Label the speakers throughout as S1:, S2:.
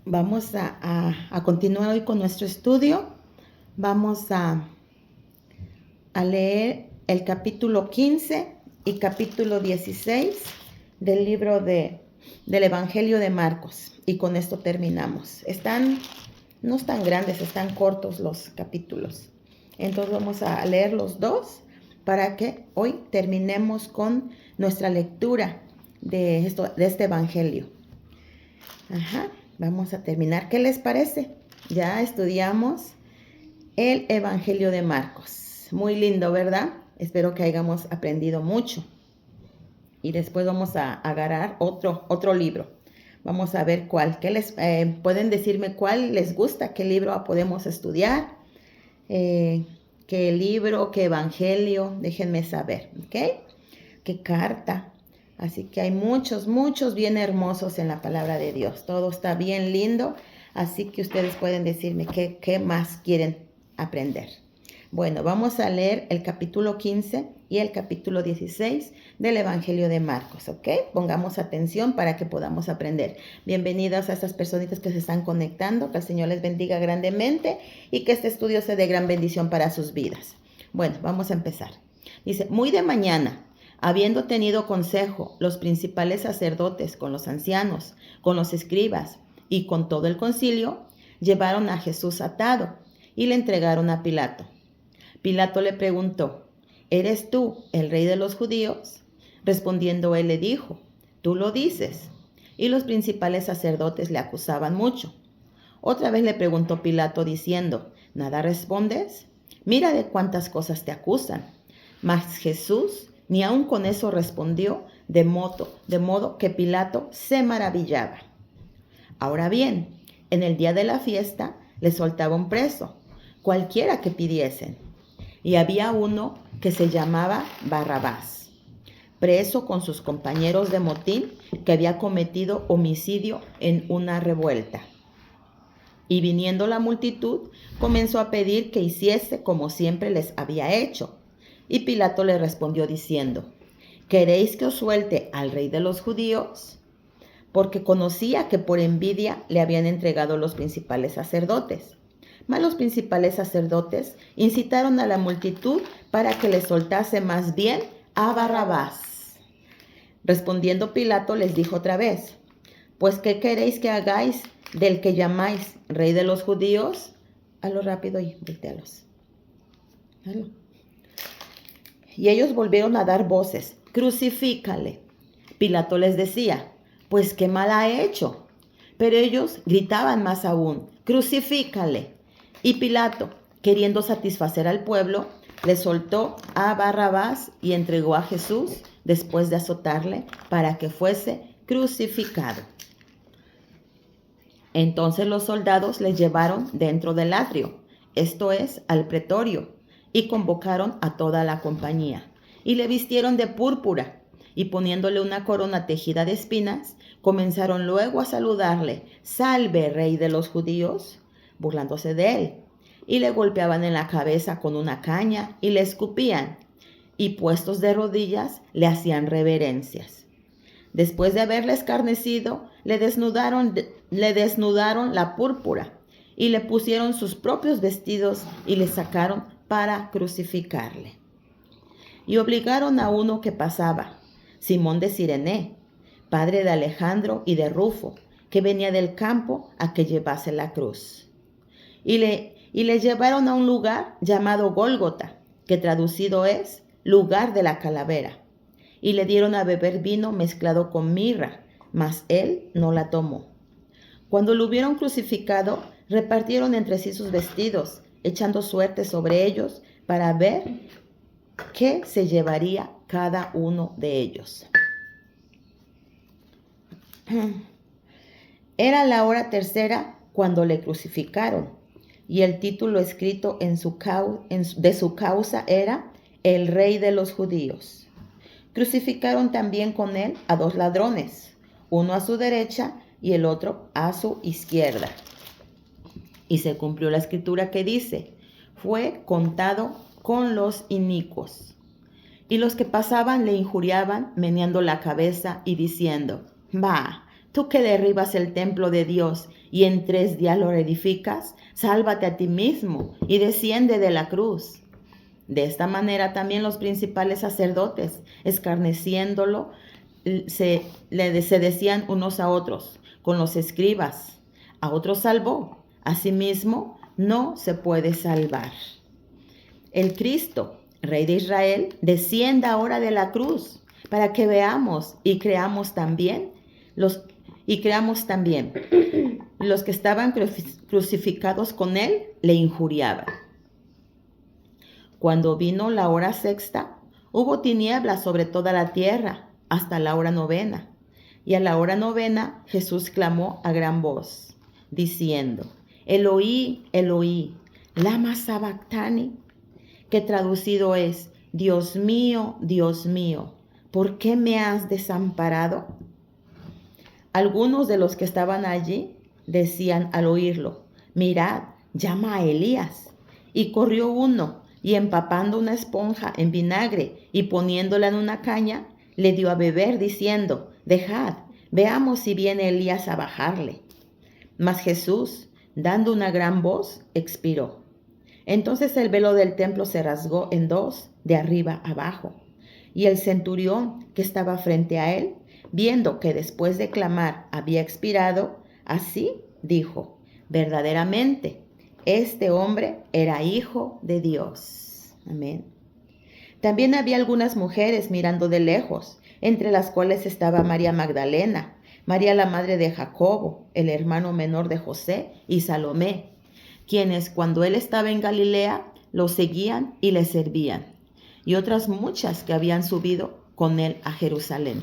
S1: Vamos a continuar hoy con nuestro estudio. Vamos a leer el capítulo 15 y capítulo 16 del libro del Evangelio de Marcos. Y con esto terminamos. No están grandes, están cortos los capítulos. Entonces vamos a leer los dos para que hoy terminemos con nuestra lectura de este Evangelio. Vamos a terminar. ¿Qué les parece? Ya estudiamos el Evangelio de Marcos. Muy lindo, ¿verdad? Espero que hayamos aprendido mucho. Y después vamos a agarrar otro libro. Vamos a ver cuál. ¿Pueden decirme cuál les gusta? ¿Qué libro podemos estudiar? ¿Qué libro? ¿Qué evangelio? Déjenme saber, ¿ok? ¿Qué carta? Así que hay muchos bien hermosos en la palabra de Dios. Todo está bien lindo. Así que ustedes pueden decirme qué más quieren aprender. Bueno, vamos a leer el capítulo 15 y el capítulo 16 del Evangelio de Marcos, ¿ok? Pongamos atención para que podamos aprender. Bienvenidos a estas personitas que se están conectando. Que el Señor les bendiga grandemente y que este estudio sea de gran bendición para sus vidas. Bueno, vamos a empezar. Dice, muy de mañana, habiendo tenido consejo los principales sacerdotes con los ancianos, con los escribas y con todo el concilio, llevaron a Jesús atado y le entregaron a Pilato. Pilato le preguntó, ¿eres tú el rey de los judíos? Respondiendo él le dijo, tú lo dices. Y los principales sacerdotes le acusaban mucho. Otra vez le preguntó Pilato diciendo, ¿nada respondes? Mira de cuántas cosas te acusan. Mas Jesús ni aun con eso respondió, de modo que Pilato se maravillaba. Ahora bien, en el día de la fiesta le soltaba un preso, cualquiera que pidiesen. Y había uno que se llamaba Barrabás, preso con sus compañeros de motín, que había cometido homicidio en una revuelta. Y viniendo la multitud, comenzó a pedir que hiciese como siempre les había hecho. Y Pilato le respondió diciendo, ¿queréis que os suelte al rey de los judíos? Porque conocía que por envidia le habían entregado los principales sacerdotes. Mas los principales sacerdotes incitaron a la multitud para que le soltase más bien a Barrabás. Respondiendo Pilato les dijo otra vez, pues ¿qué queréis que hagáis del que llamáis rey de los judíos? Hazlo rápido y voltealos. Hazlo. Y ellos volvieron a dar voces, crucifícale. Pilato les decía, pues qué mal ha hecho. Pero ellos gritaban más aún, crucifícale. Y Pilato, queriendo satisfacer al pueblo, le soltó a Barrabás y entregó a Jesús después de azotarle para que fuese crucificado. Entonces los soldados le llevaron dentro del atrio, esto es, al pretorio, y convocaron a toda la compañía, y le vistieron de púrpura, y poniéndole una corona tejida de espinas, comenzaron luego a saludarle, salve, rey de los judíos, burlándose de él, y le golpeaban en la cabeza con una caña, y le escupían, y puestos de rodillas, le hacían reverencias. Después de haberle escarnecido, le desnudaron la púrpura, y le pusieron sus propios vestidos, y le sacaron para crucificarle. Y obligaron a uno que pasaba, Simón de Cirene, padre de Alejandro y de Rufo, que venía del campo, a que llevase la cruz. Y le llevaron a un lugar llamado Gólgota, que traducido es lugar de la calavera. Y le dieron a beber vino mezclado con mirra, mas él no la tomó. Cuando lo hubieron crucificado, repartieron entre sí sus vestidos, echando suerte sobre ellos para ver qué se llevaría cada uno de ellos. Era la hora tercera cuando le crucificaron, y el título escrito de su causa era El Rey de los Judíos. Crucificaron también con él a 2 ladrones, uno a su derecha y el otro a su izquierda. Y se cumplió la escritura que dice, fue contado con los inicuos. Y los que pasaban le injuriaban, meneando la cabeza y diciendo, va, Tú que derribas el templo de Dios y en 3 días lo reedificas, sálvate a ti mismo y desciende de la cruz. De esta manera también los principales sacerdotes, escarneciéndolo, se decían unos a otros, con los escribas: a otros salvó, a sí mismo no se puede salvar. El Cristo, Rey de Israel, descienda ahora de la cruz para que veamos y creamos también. Los que estaban crucificados con él le injuriaban. Cuando vino la hora sexta, hubo tinieblas sobre toda la tierra hasta la hora 9. Y a la hora 9 Jesús clamó a gran voz, diciendo: Eloí, Eloí, lama sabactani, que traducido es: Dios mío, ¿por qué me has desamparado? Algunos de los que estaban allí decían al oírlo: mirad, llama a Elías. Y corrió uno, y empapando una esponja en vinagre y poniéndola en una caña, le dio a beber, diciendo: dejad, veamos si viene Elías a bajarle. Mas Jesús, dando una gran voz, expiró. Entonces el velo del templo se rasgó en 2, de arriba abajo. Y el centurión que estaba frente a él, viendo que después de clamar había expirado, así dijo: verdaderamente, este hombre era hijo de Dios. Amén. También había algunas mujeres mirando de lejos, entre las cuales estaba María Magdalena, María la madre de Jacobo, el hermano menor de José, y Salomé, quienes cuando él estaba en Galilea lo seguían y le servían, y otras muchas que habían subido con él a Jerusalén.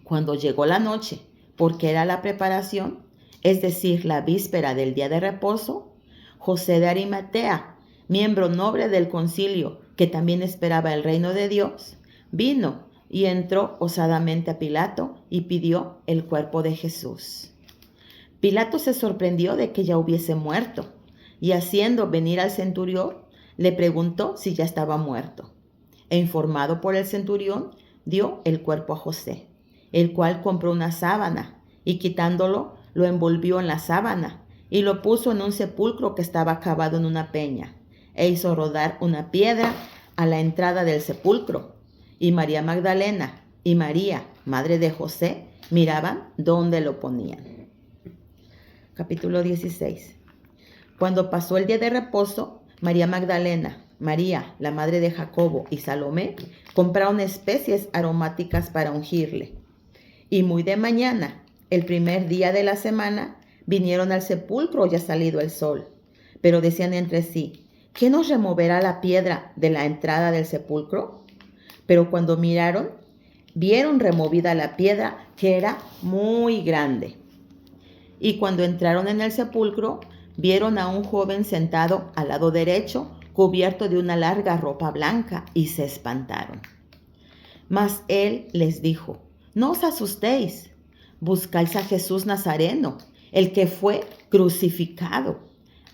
S1: Cuando llegó la noche, porque era la preparación, es decir, la víspera del día de reposo, José de Arimatea, miembro noble del concilio, que también esperaba el reino de Dios, vino y entró osadamente a Pilato y pidió el cuerpo de Jesús. Pilato se sorprendió de que ya hubiese muerto, y haciendo venir al centurión, le preguntó si ya estaba muerto. E informado por el centurión, dio el cuerpo a José, el cual compró una sábana, y quitándolo, lo envolvió en la sábana, y lo puso en un sepulcro que estaba cavado en una peña, e hizo rodar una piedra a la entrada del sepulcro. Y María Magdalena y María, madre de José, miraban dónde lo ponían. Capítulo 16. Cuando pasó el día de reposo, María Magdalena, María, la madre de Jacobo, y Salomé compraron especies aromáticas para ungirle. Y muy de mañana, el primer día de la semana, vinieron al sepulcro ya salido el sol. Pero decían entre sí: ¿quién nos removerá la piedra de la entrada del sepulcro? Pero cuando miraron, vieron removida la piedra, que era muy grande. Y cuando entraron en el sepulcro, vieron a un joven sentado al lado derecho, cubierto de una larga ropa blanca, y se espantaron. Mas él les dijo: no os asustéis, buscáis a Jesús Nazareno, el que fue crucificado.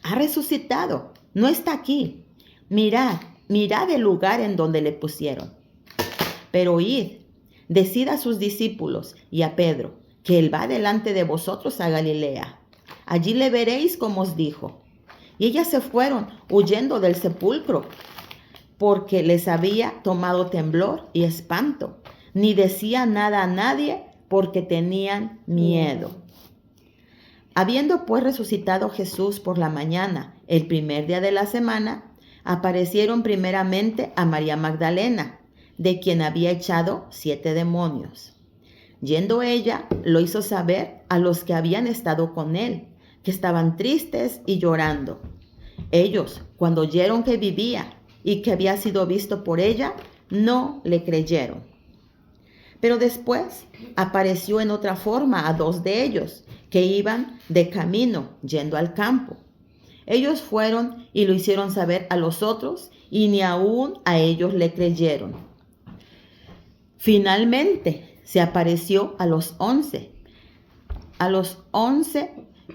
S1: Ha resucitado, no está aquí. Mirad el lugar en donde le pusieron. Pero id, decid a sus discípulos y a Pedro, que él va delante de vosotros a Galilea. Allí le veréis como os dijo. Y ellas se fueron huyendo del sepulcro, porque les había tomado temblor y espanto. Ni decía nada a nadie, porque tenían miedo. Habiendo pues resucitado Jesús por la mañana, el primer día de la semana, aparecieron primeramente a María Magdalena, de quien había echado 7 demonios. Yendo ella, lo hizo saber a los que habían estado con él, que estaban tristes y llorando. Ellos, cuando oyeron que vivía y que había sido visto por ella, no le creyeron. Pero después apareció en otra forma a 2 de ellos, que iban de camino yendo al campo. Ellos fueron y lo hicieron saber a los otros, y ni aún a ellos le creyeron. Finalmente se apareció a los 11. A los 11,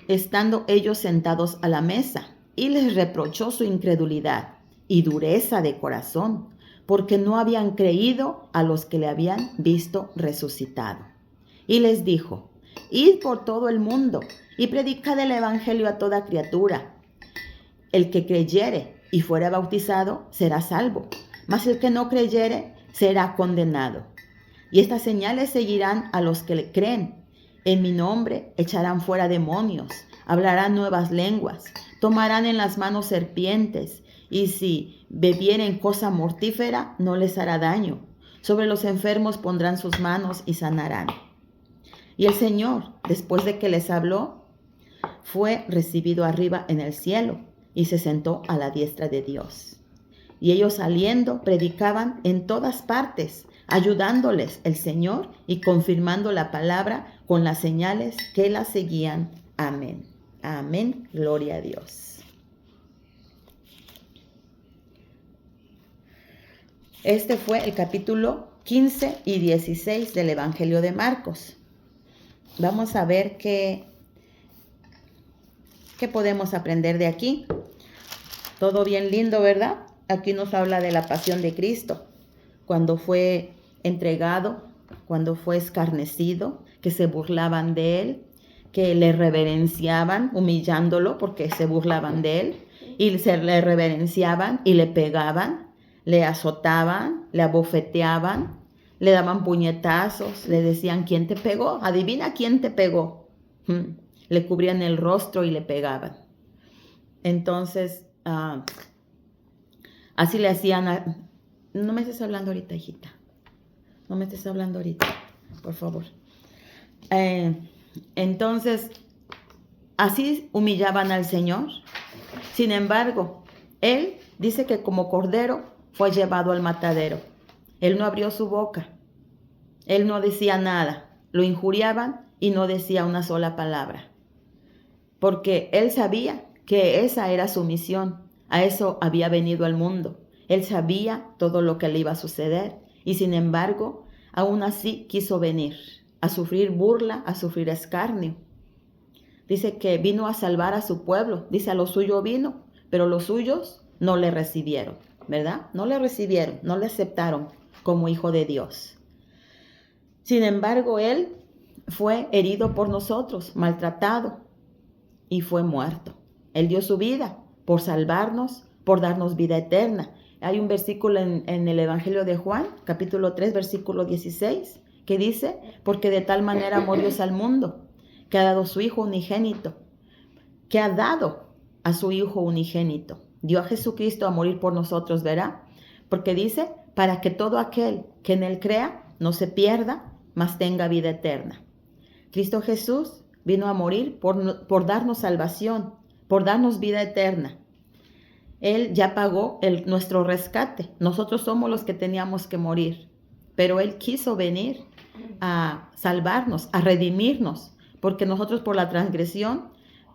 S1: estando ellos sentados a la mesa, y les reprochó su incredulidad y dureza de corazón, porque no habían creído a los que le habían visto resucitado. y les dijo: id por todo el mundo y predicad el evangelio a toda criatura. El que creyere y fuere bautizado será salvo, mas el que no creyere será condenado. Y estas señales seguirán a los que le creen. En mi nombre echarán fuera demonios, hablarán nuevas lenguas, tomarán en las manos serpientes, y si bebieren cosa mortífera no les hará daño. Sobre los enfermos pondrán sus manos y sanarán. Y el Señor, después de que les habló, fue recibido arriba en el cielo y se sentó a la diestra de Dios. Y ellos saliendo predicaban en todas partes, ayudándoles el Señor y confirmando la palabra con las señales que la seguían. Amén. Amén. Gloria a Dios. Este fue el capítulo 15 y 16 del Evangelio de Marcos. Vamos a ver qué podemos aprender de aquí. Todo bien lindo, ¿verdad? Aquí nos habla de la pasión de Cristo, cuando fue entregado, cuando fue escarnecido, que se burlaban de él, que le reverenciaban, humillándolo porque se burlaban de él, y le reverenciaban y le pegaban, le azotaban, le abofeteaban, le daban puñetazos, le decían: ¿quién te pegó? Adivina quién te pegó. Le cubrían el rostro y le pegaban. Entonces, así le hacían. No me estés hablando ahorita, hijita. No me estés hablando ahorita, por favor. Entonces, así humillaban al Señor. Sin embargo, Él dice que como cordero fue llevado al matadero. Él no abrió su boca. Él no decía nada. Lo injuriaban y no decía una sola palabra. Porque Él sabía que esa era su misión. A eso había venido al mundo. Él sabía todo lo que le iba a suceder. Y sin embargo, aún así quiso venir a sufrir burla, a sufrir escarnio. Dice que vino a salvar a su pueblo. Dice: a lo suyo vino, pero los suyos no le recibieron, ¿verdad? No le recibieron, no le aceptaron como hijo de Dios. Sin embargo, Él fue herido por nosotros, maltratado, y fue muerto. Él dio su vida por salvarnos, por darnos vida eterna. Hay un versículo en el Evangelio de Juan, capítulo 3, versículo 16, que dice: porque de tal manera amó Dios al mundo, que ha dado su Hijo unigénito, que ha dado a su Hijo unigénito. Dio a Jesucristo a morir por nosotros, ¿verdad? Porque dice: para que todo aquel que en Él crea no se pierda, mas tenga vida eterna. Cristo Jesús vino a morir por darnos salvación, por darnos vida eterna. Él ya pagó nuestro rescate. Nosotros somos los que teníamos que morir. Pero Él quiso venir a salvarnos, a redimirnos, porque nosotros por la transgresión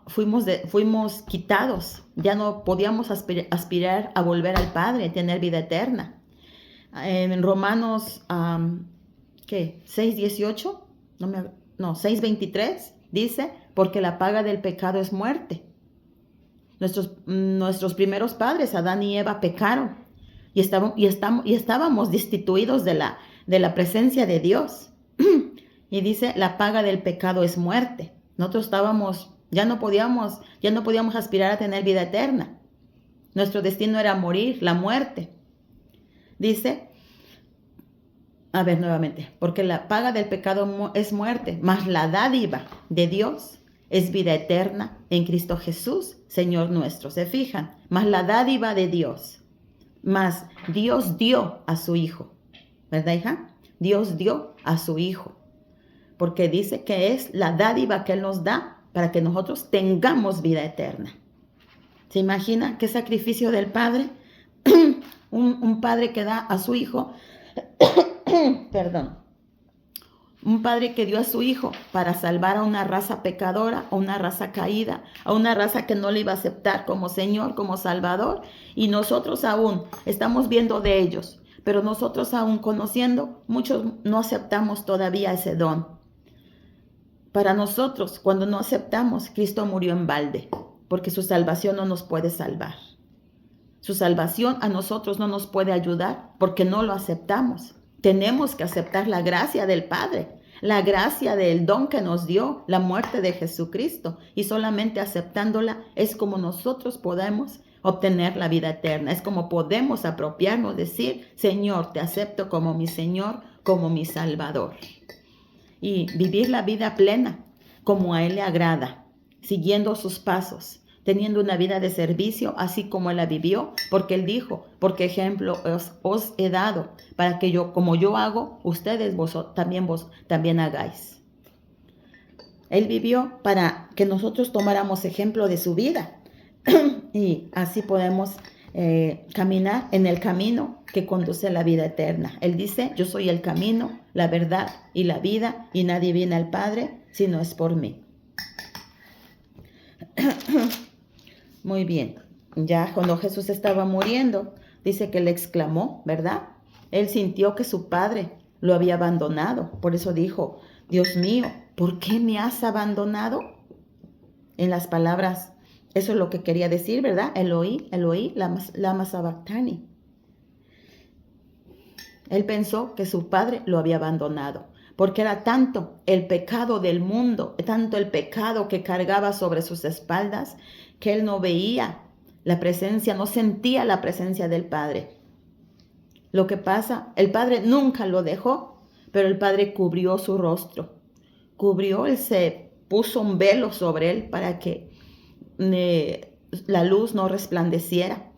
S1: fuimos quitados. Ya no podíamos aspirar a volver al Padre, a tener vida eterna. En Romanos 6:18, 6:23 dice: porque la paga del pecado es muerte. Nuestros primeros padres, Adán y Eva, pecaron y estábamos destituidos de la presencia de Dios. Y dice: la paga del pecado es muerte. Nosotros ya no podíamos aspirar a tener vida eterna. Nuestro destino era morir, la muerte. Dice, a ver nuevamente: porque la paga del pecado es muerte, mas la dádiva de Dios es vida eterna en Cristo Jesús, Señor nuestro. ¿Se fijan? Mas la dádiva de Dios. Mas Dios dio a su Hijo. ¿Verdad, hija? Dios dio a su Hijo. Porque dice que es la dádiva que Él nos da para que nosotros tengamos vida eterna. ¿Se imagina qué sacrificio del Padre? un padre que da a su Hijo, perdón, un padre que dio a su Hijo para salvar a una raza pecadora, a una raza caída, a una raza que no le iba a aceptar como Señor, como Salvador. Y nosotros aún estamos viendo de ellos, pero nosotros aún conociendo, muchos no aceptamos todavía ese don. Para nosotros, cuando no aceptamos, Cristo murió en balde, porque su salvación no nos puede salvar. Su salvación a nosotros no nos puede ayudar porque no lo aceptamos. Tenemos que aceptar la gracia del Padre, la gracia del don que nos dio, la muerte de Jesucristo. Y solamente aceptándola es como nosotros podemos obtener la vida eterna. Es como podemos apropiarnos, decir, Señor, te acepto como mi Señor, como mi Salvador. Y vivir la vida plena como a Él le agrada, siguiendo sus pasos, teniendo una vida de servicio, así como Él la vivió, porque Él dijo, porque ejemplo os he dado, para que yo, como yo hago, ustedes vos también hagáis. Él vivió para que nosotros tomáramos ejemplo de su vida, y así podemos caminar en el camino que conduce a la vida eterna. Él dice, yo soy el camino, la verdad y la vida, y nadie viene al Padre si no es por mí. Muy bien, ya cuando Jesús estaba muriendo, dice que le exclamó, ¿verdad? Él sintió que su padre lo había abandonado, por eso dijo, Dios mío, ¿por qué me has abandonado? En las palabras, eso es lo que quería decir, ¿verdad? Eloí, Eloí, lama sabactani. Él pensó que su padre lo había abandonado, porque era tanto el pecado del mundo, tanto el pecado que cargaba sobre sus espaldas, que él no veía la presencia, no sentía la presencia del Padre. Lo que pasa, el Padre nunca lo dejó, pero el Padre cubrió su rostro. Él se puso un velo sobre él para que la luz no resplandeciera,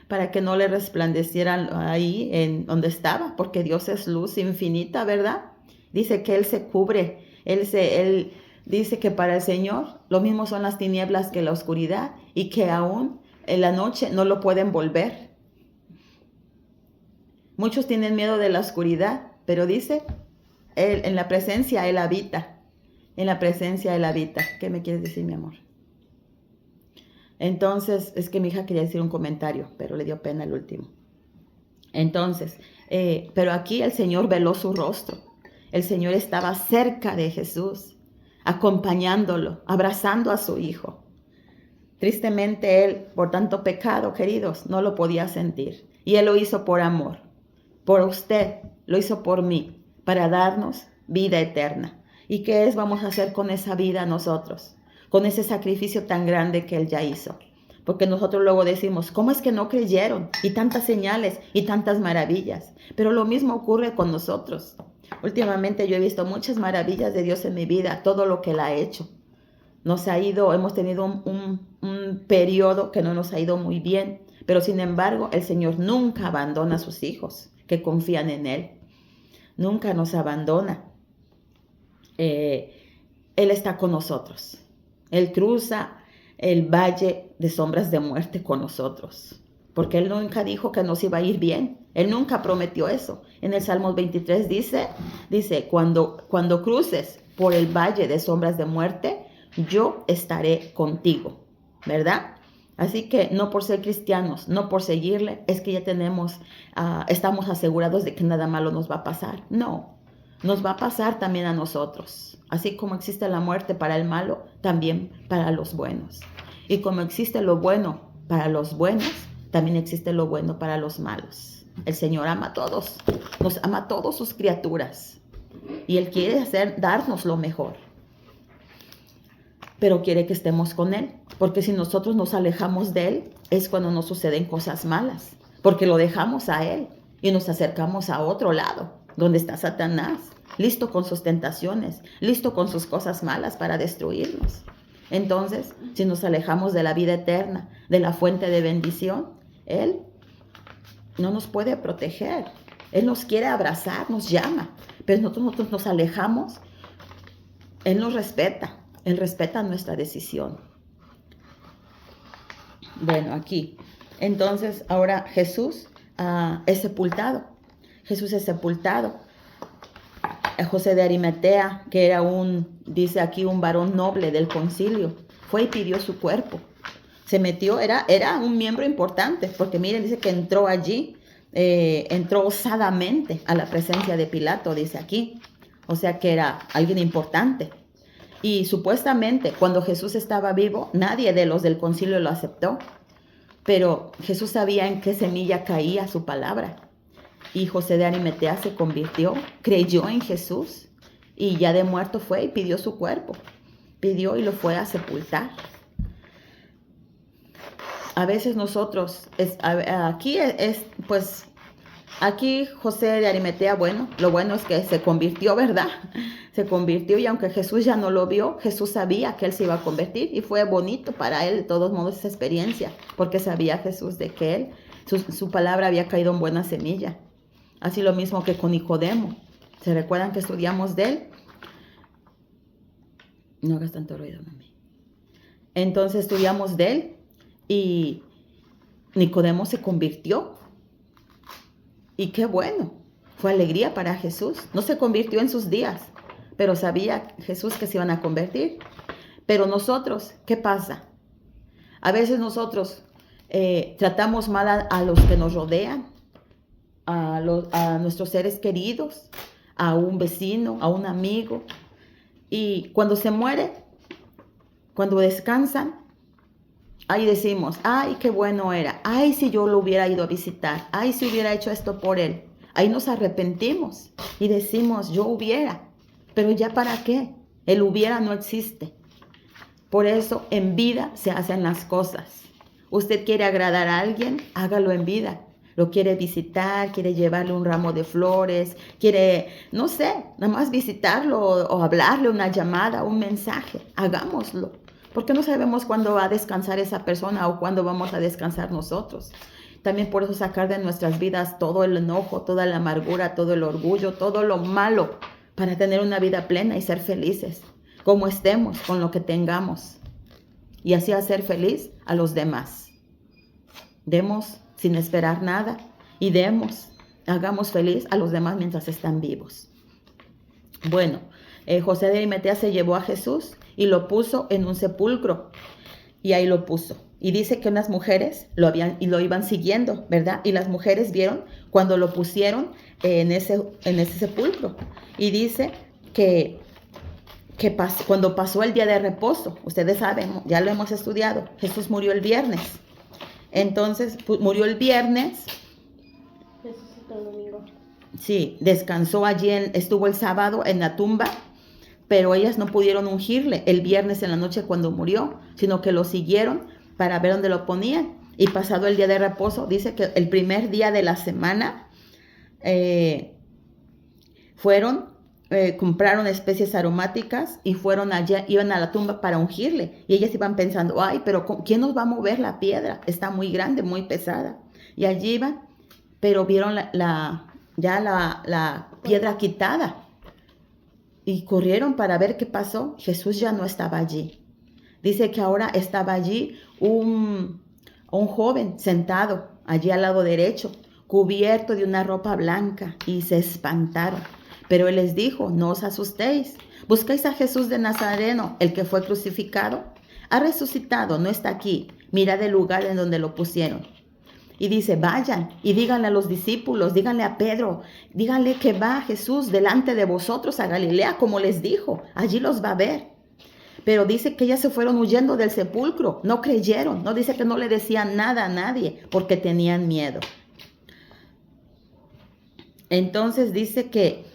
S1: para que no le resplandeciera ahí en donde estaba, porque Dios es luz infinita, ¿verdad? Dice que Él se cubre, Él dice que para el Señor lo mismo son las tinieblas que la oscuridad, y que aún en la noche no lo pueden volver. Muchos tienen miedo de la oscuridad, pero dice, en la presencia Él habita, en la presencia Él habita. ¿Qué me quieres decir, mi amor? Entonces, es que mi hija quería decir un comentario, pero le dio pena el último. Entonces, pero aquí el Señor veló su rostro. El Señor estaba cerca de Jesús, acompañándolo, abrazando a su hijo. Tristemente él, por tanto pecado, queridos, no lo podía sentir. Y Él lo hizo por amor, por usted, lo hizo por mí, para darnos vida eterna. ¿Y qué vamos a hacer con esa vida nosotros? Con ese sacrificio tan grande que Él ya hizo. Porque nosotros luego decimos, ¿cómo es que no creyeron? Y tantas señales y tantas maravillas. Pero lo mismo ocurre con nosotros. Últimamente yo he visto muchas maravillas de Dios en mi vida, todo lo que Él ha hecho. Hemos tenido un periodo que no nos ha ido muy bien, pero sin embargo el Señor nunca abandona a sus hijos que confían en Él. Nunca nos abandona. Él está con nosotros. Él cruza el valle de sombras de muerte con nosotros, porque Él nunca dijo que nos iba a ir bien. Él nunca prometió eso. En el Salmo 23 dice, cuando cruces por el valle de sombras de muerte, yo estaré contigo, ¿verdad? Así que no por ser cristianos, no por seguirle, es que ya estamos asegurados de que nada malo nos va a pasar. No, nos va a pasar también a nosotros. Así como existe la muerte para el malo, también para los buenos. Y como existe lo bueno para los buenos, también existe lo bueno para los malos. El Señor ama a todos, nos ama a todas sus criaturas. Y Él quiere darnos lo mejor. Pero quiere que estemos con Él, porque si nosotros nos alejamos de Él, es cuando nos suceden cosas malas, porque lo dejamos a Él y nos acercamos a otro lado, donde está Satanás, listo con sus tentaciones, listo con sus cosas malas para destruirnos. Entonces, si nos alejamos de la vida eterna, de la fuente de bendición, Él no nos puede proteger. Él nos quiere abrazar, nos llama, pero nosotros nos alejamos. Él nos respeta. Él respeta nuestra decisión. Bueno, aquí. Entonces, ahora Jesús es sepultado. Jesús es sepultado. José de Arimatea, que era dice aquí, un varón noble del concilio, fue y pidió su cuerpo. Se metió, era un miembro importante, porque miren, dice que entró allí, entró osadamente a la presencia de Pilato, dice aquí. O sea que era alguien importante. Y supuestamente cuando Jesús estaba vivo, nadie de los del concilio lo aceptó. Pero Jesús sabía en qué semilla caía su palabra. Y José de Arimatea se convirtió, creyó en Jesús y ya de muerto fue y pidió su cuerpo. Pidió y lo fue a sepultar. A veces nosotros, aquí José de Arimatea, bueno, lo bueno es que se convirtió, ¿verdad? Se convirtió y aunque Jesús ya no lo vio, Jesús sabía que él se iba a convertir y fue bonito para él de todos modos esa experiencia, porque sabía Jesús de que él, su palabra había caído en buena semilla. Así lo mismo que con Nicodemo. ¿Se recuerdan que estudiamos de él? No hagas tanto ruido, mami. Entonces estudiamos de él y Nicodemo se convirtió. Y qué bueno, fue alegría para Jesús. No se convirtió en sus días, pero sabía Jesús que se iban a convertir. Pero nosotros, ¿qué pasa? A veces nosotros tratamos mal a los que nos rodean, a nuestros seres queridos, a un vecino, a un amigo. Y cuando se muere, cuando descansan, ahí decimos, ay, qué bueno era, ay, si yo lo hubiera ido a visitar, ay, si hubiera hecho esto por él. Ahí nos arrepentimos y decimos, yo hubiera, pero ya para qué, el hubiera no existe. Por eso en vida se hacen las cosas. Usted quiere agradar a alguien, hágalo en vida. Lo quiere visitar, quiere llevarle un ramo de flores, quiere, no sé, nada más visitarlo o hablarle una llamada, un mensaje, hagámoslo. Porque no sabemos cuándo va a descansar esa persona o cuándo vamos a descansar nosotros. También por eso sacar de nuestras vidas todo el enojo, toda la amargura, todo el orgullo, todo lo malo, para tener una vida plena y ser felices, como estemos, con lo que tengamos. Y así hacer feliz a los demás. Demos sin esperar nada y hagamos feliz a los demás mientras están vivos. Bueno, José de Arimatea se llevó a Jesús y lo puso en un sepulcro. Y ahí lo puso. Y dice que unas mujeres lo iban siguiendo, ¿verdad? Y las mujeres vieron cuando lo pusieron en ese sepulcro. Y dice que cuando pasó el día de reposo, ustedes saben, ya lo hemos estudiado, Jesús murió el viernes. Entonces, murió el viernes.
S2: Resucitó el domingo.
S1: Sí, descansó allí, estuvo el sábado en la tumba, pero ellas no pudieron ungirle el viernes en la noche cuando murió, sino que lo siguieron para ver dónde lo ponían. Y pasado el día de reposo, dice que el primer día de la semana compraron especies aromáticas y fueron allá, iban a la tumba para ungirle. Y ellas iban pensando, ay, pero ¿quién nos va a mover la piedra? Está muy grande, muy pesada. Y allí iban, pero vieron la piedra quitada. Y corrieron para ver qué pasó. Jesús ya no estaba allí. Dice que ahora estaba allí un joven sentado allí al lado derecho, cubierto de una ropa blanca, y se espantaron. Pero él les dijo, no os asustéis. ¿Buscáis a Jesús de Nazareno, el que fue crucificado? Ha resucitado, no está aquí. Mirad el lugar en donde lo pusieron. Y dice, vayan y díganle a los discípulos, díganle a Pedro, díganle que va Jesús delante de vosotros a Galilea, como les dijo, allí los va a ver. Pero dice que ellas se fueron huyendo del sepulcro, no creyeron, no dice que no le decían nada a nadie porque tenían miedo. Entonces dice que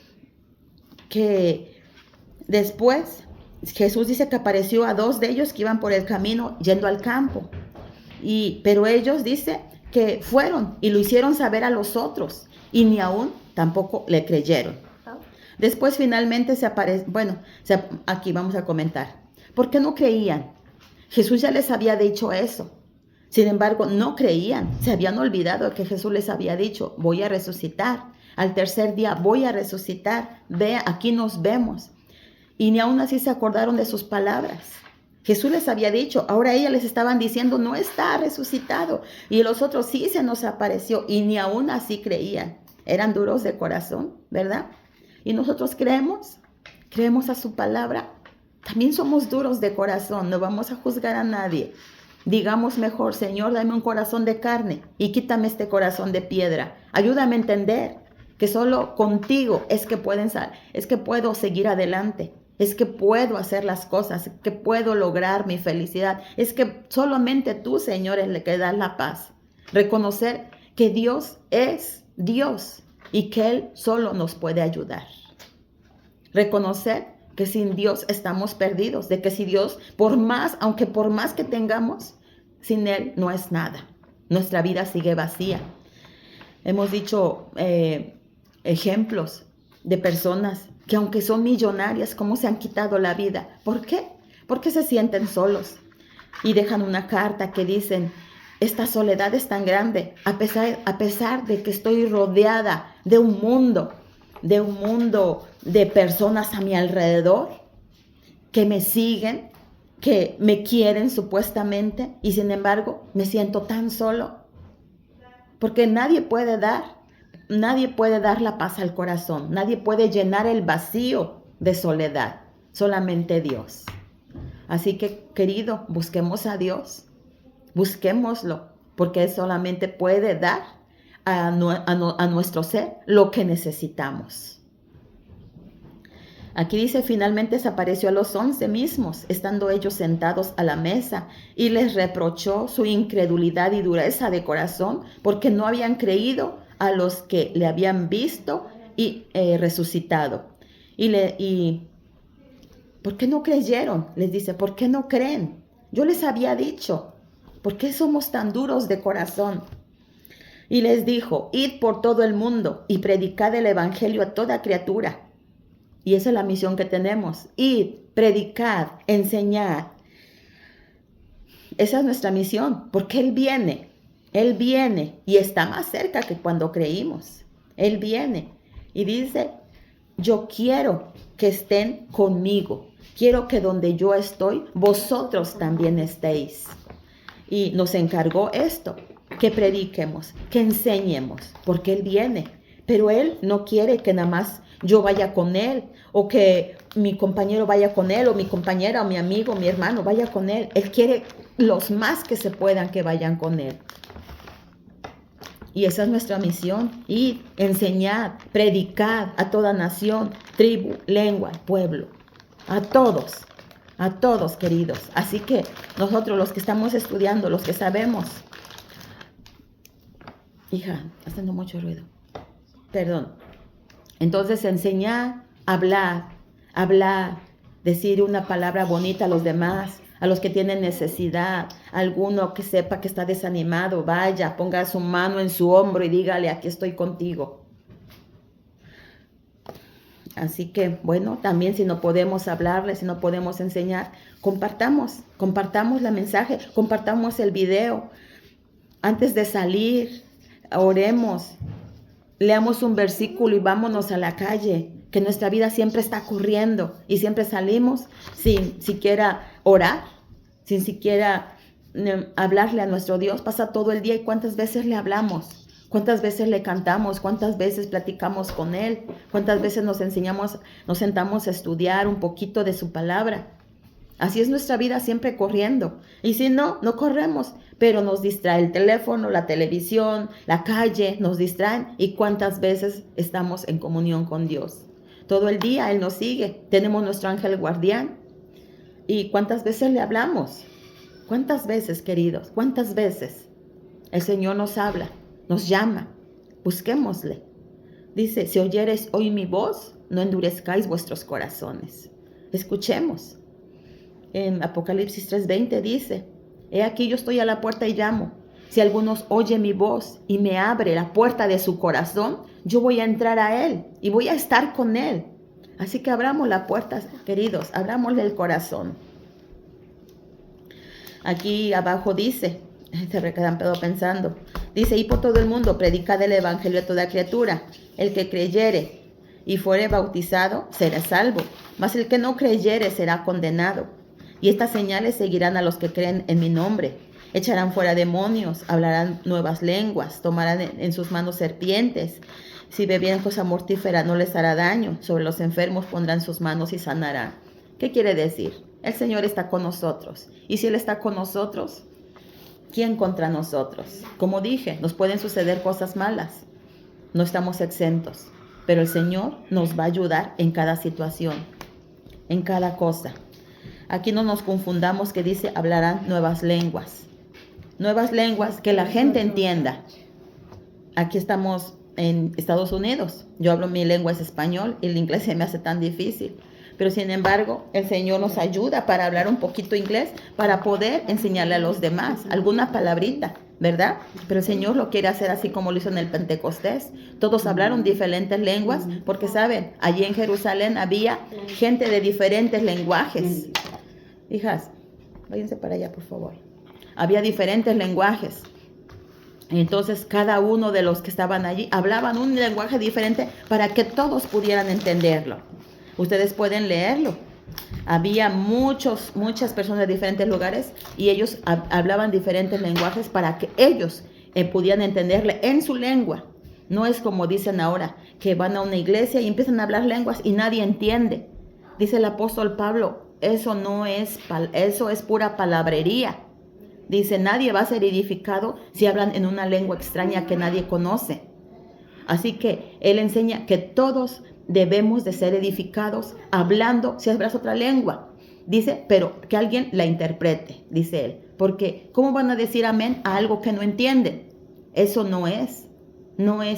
S1: después Jesús dice que apareció a 2 de ellos que iban por el camino yendo al campo. Pero ellos, dice, que fueron y lo hicieron saber a los otros y ni aún tampoco le creyeron. Después finalmente aquí vamos a comentar. ¿Por qué no creían? Jesús ya les había dicho eso. Sin embargo, no creían. Se habían olvidado de que Jesús les había dicho, voy a resucitar. Al tercer día voy a resucitar. Ve, aquí nos vemos. Y ni aún así se acordaron de sus palabras. Jesús les había dicho, ahora ellas les estaban diciendo, no está resucitado. Y los otros sí se nos apareció y ni aún así creían. Eran duros de corazón, ¿verdad? Y nosotros creemos a su palabra. También somos duros de corazón, no vamos a juzgar a nadie. Digamos mejor, Señor, dame un corazón de carne y quítame este corazón de piedra. Ayúdame a entender que solo contigo es que puedo seguir adelante. Es que puedo hacer las cosas, es que puedo lograr mi felicidad. Es que solamente tú, Señor, es el que da la paz. Reconocer que Dios es Dios y que Él solo nos puede ayudar. Reconocer que sin Dios estamos perdidos, de que si Dios, aunque por más que tengamos, sin Él no es nada. Nuestra vida sigue vacía. Hemos dicho ejemplos de personas que aunque son millonarias, cómo se han quitado la vida. ¿Por qué? Porque se sienten solos y dejan una carta que dicen: esta soledad es tan grande, a pesar de que estoy rodeada de un mundo de personas a mi alrededor que me siguen, que me quieren supuestamente, y sin embargo me siento tan solo, porque nadie puede dar la paz al corazón, nadie puede llenar el vacío de soledad, solamente Dios. Así que, querido, busquemos a Dios, busquémoslo, porque Él solamente puede dar a nuestro ser lo que necesitamos. Aquí dice: finalmente se apareció a los 11 mismos, estando ellos sentados a la mesa, y les reprochó su incredulidad y dureza de corazón, porque no habían creído a los que le habían visto y resucitado. Y ¿por qué no creyeron? Les dice: ¿por qué no creen? Yo les había dicho, ¿por qué somos tan duros de corazón? Y les dijo: id por todo el mundo y predicad el evangelio a toda criatura. Y esa es la misión que tenemos: id, predicad, enseñad. Esa es nuestra misión, porque Él viene y está más cerca que cuando creímos. Él viene y dice: yo quiero que estén conmigo, quiero que donde yo estoy, vosotros también estéis. Y nos encargó esto, que prediquemos, que enseñemos, porque Él viene. Pero Él no quiere que nada más yo vaya con Él, o que mi compañero vaya con Él, o mi compañera, o mi amigo, mi hermano vaya con Él. Él quiere los más que se puedan que vayan con Él. Y esa es nuestra misión: ir, enseñar, predicar a toda nación, tribu, lengua, pueblo, a todos, queridos. Así que nosotros, los que estamos estudiando, los que sabemos, hija, haciendo mucho ruido, perdón. Entonces, enseñar, hablar, decir una palabra bonita a los demás, a los que tienen necesidad. Alguno que sepa que está desanimado, vaya, ponga su mano en su hombro y dígale: aquí estoy contigo. Así que, bueno, también si no podemos hablarle, si no podemos enseñar, compartamos la mensaje, compartamos el video. Antes de salir, oremos, leamos un versículo y vámonos a la calle, que nuestra vida siempre está corriendo y siempre salimos sin siquiera orar, sin siquiera hablarle a nuestro Dios. Pasa todo el día y ¿cuántas veces le hablamos? ¿Cuántas veces le cantamos? ¿Cuántas veces platicamos con Él? ¿Cuántas veces nos sentamos a estudiar un poquito de su palabra? Así es nuestra vida, siempre corriendo. Y si no corremos, pero nos distrae el teléfono, la televisión, la calle, nos distraen. ¿Y cuántas veces estamos en comunión con Dios? Todo el día Él nos sigue. Tenemos nuestro ángel guardián. ¿Y cuántas veces le hablamos? ¿Cuántas veces, queridos? ¿Cuántas veces el Señor nos habla, nos llama? Busquémosle. Dice: si oyereis hoy mi voz, no endurezcáis vuestros corazones. Escuchemos. En Apocalipsis 3:20 dice: he aquí yo estoy a la puerta y llamo. Si alguno oye mi voz y me abre la puerta de su corazón, yo voy a entrar a Él y voy a estar con Él. Así que abramos la puerta, queridos, abramosle el corazón. Aquí abajo dice, se quedan pensando, dice: y por todo el mundo predicad el evangelio a toda criatura. El que creyere y fuere bautizado será salvo, mas el que no creyere será condenado. Y estas señales seguirán a los que creen en mi nombre: echarán fuera demonios, hablarán nuevas lenguas, tomarán en sus manos serpientes. Si bebieren cosa mortífera no les hará daño. Sobre los enfermos pondrán sus manos y sanarán. ¿Qué quiere decir? El Señor está con nosotros. Y si Él está con nosotros, ¿quién contra nosotros? Como dije, nos pueden suceder cosas malas. No estamos exentos. Pero el Señor nos va a ayudar en cada situación, en cada cosa. Aquí no nos confundamos que dice: hablarán nuevas lenguas. Nuevas lenguas que la gente entienda. Aquí estamos en Estados Unidos. Yo hablo mi lengua es español y el inglés se me hace tan difícil. Pero sin embargo, el Señor nos ayuda para hablar un poquito inglés, para poder enseñarle a los demás alguna palabrita, ¿verdad? Pero el Señor lo quiere hacer así como lo hizo en el Pentecostés. Todos hablaron diferentes lenguas, porque saben, allí en Jerusalén había gente de diferentes lenguajes. Hijas, váyanse para allá, por favor. Había diferentes lenguajes. Entonces, cada uno de los que estaban allí hablaban un lenguaje diferente para que todos pudieran entenderlo. Ustedes pueden leerlo. Había muchas personas de diferentes lugares y ellos hablaban diferentes lenguajes para que ellos pudieran entenderle en su lengua. No es como dicen ahora, que van a una iglesia y empiezan a hablar lenguas y nadie entiende. Dice el apóstol Pablo, eso es pura palabrería. Dice, nadie va a ser edificado si hablan en una lengua extraña que nadie conoce. Así que él enseña que todos debemos de ser edificados hablando, si hablas otra lengua. Dice, pero que alguien la interprete, dice él. Porque, ¿cómo van a decir amén a algo que no entienden? Eso no es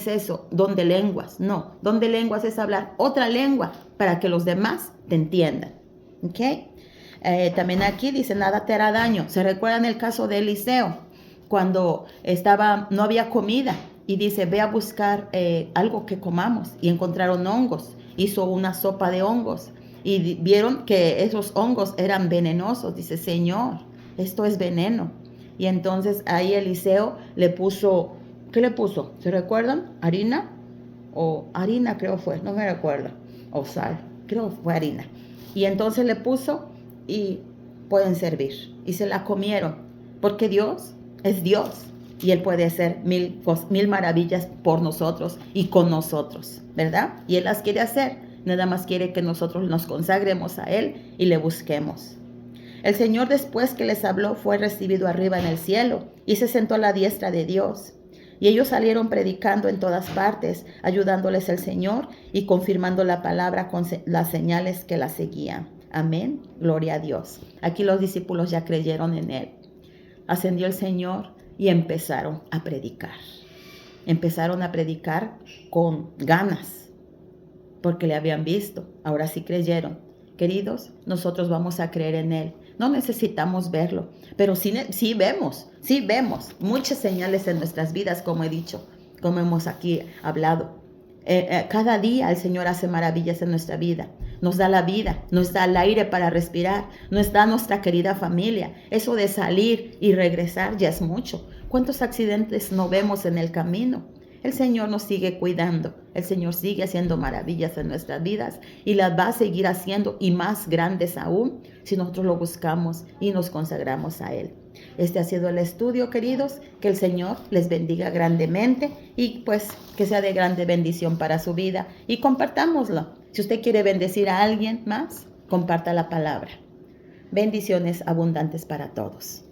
S1: eso, don de lenguas. No, don de lenguas es hablar otra lengua para que los demás te entiendan. ¿Ok? También aquí dice, nada te hará daño. ¿Se recuerdan el caso de Eliseo? Cuando no había comida. Y dice, ve a buscar algo que comamos. Y encontraron hongos. Hizo una sopa de hongos. Y vieron que esos hongos eran venenosos. Dice, Señor, esto es veneno. Y entonces ahí Eliseo le puso, ¿qué le puso? ¿Se recuerdan? ¿Harina? O harina creo fue, no me recuerdo. O sal, creo que fue harina. Y entonces le puso y pueden servir. Y se la comieron. Porque Dios es Dios. Y Él puede hacer mil maravillas por nosotros y con nosotros, ¿verdad? Y Él las quiere hacer. Nada más quiere que nosotros nos consagremos a Él y le busquemos. El Señor, después que les habló, fue recibido arriba en el cielo y se sentó a la diestra de Dios. Y ellos salieron predicando en todas partes, ayudándoles el Señor y confirmando la palabra con las señales que la seguían. Amén. Gloria a Dios. Aquí los discípulos ya creyeron en Él. Ascendió el Señor y empezaron a predicar. Empezaron a predicar con ganas, porque le habían visto. Ahora sí creyeron. Queridos, nosotros vamos a creer en Él. No necesitamos verlo, pero sí vemos muchas señales en nuestras vidas, como he dicho, como hemos aquí hablado. Cada día el Señor hace maravillas en nuestra vida. Nos da la vida, nos da el aire para respirar, nos da nuestra querida familia. Eso de salir y regresar ya es mucho. ¿Cuántos accidentes no vemos en el camino? El Señor nos sigue cuidando. El Señor sigue haciendo maravillas en nuestras vidas y las va a seguir haciendo y más grandes aún si nosotros lo buscamos y nos consagramos a Él. Este ha sido el estudio, queridos. Que el Señor les bendiga grandemente y pues que sea de grande bendición para su vida. Y compartámoslo. Si usted quiere bendecir a alguien más, comparta la palabra. Bendiciones abundantes para todos.